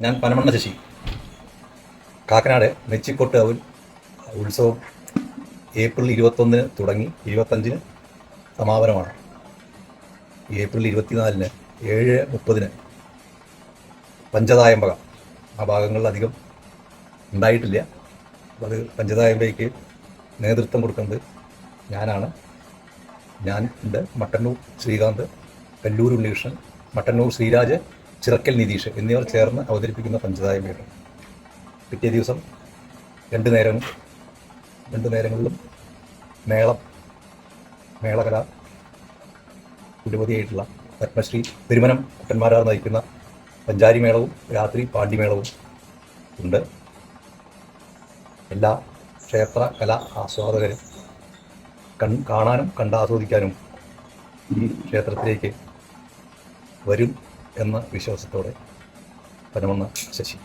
ഞാൻ പനമണ്ണ ശശി. കാക്കനാട് നെച്ചിക്കോട്ട് ഉത്സവം ഏപ്രിൽ 21 തുടങ്ങി 25 സമാപനമാണ്. ഏപ്രിൽ 24 7:30 പഞ്ചതായമ്പക. ആ ഭാഗങ്ങളിൽ അധികം ഉണ്ടായിട്ടില്ല. അത് പഞ്ചതായമ്പയ്ക്ക് നേതൃത്വം കൊടുക്കുന്നത് ഞാനാണ്. ഞാൻ ഉണ്ട്. മട്ടന്നൂർ ശ്രീകാന്ത്, കല്ലൂർ ഉണ്ണികൃഷ്ണൻ, മട്ടന്നൂർ ശ്രീരാജ്, ചിറക്കൽ നിതീഷ് എന്നിവർ ചേർന്ന് അവതരിപ്പിക്കുന്ന പഞ്ചതായമ്പയാണ്. പിറ്റേ ദിവസം രണ്ട് നേരങ്ങളിലും മേളകല നിരവധിയായിട്ടുള്ള പത്മശ്രീ പെരുമനം കുട്ടന്മാരാർ നയിക്കുന്ന പഞ്ചാരി മേളവും രാത്രി പാണ്ഡിമേളവും ഉണ്ട്. എല്ലാ ക്ഷേത്ര കലാ ആസ്വാദകരും കാണാനും കണ്ടാസ്വദിക്കാനും ഈ ക്ഷേത്രത്തിലേക്ക് വരും എന്ന വിശ്വാസത്തോടെ പനമണ്ണ ശശി.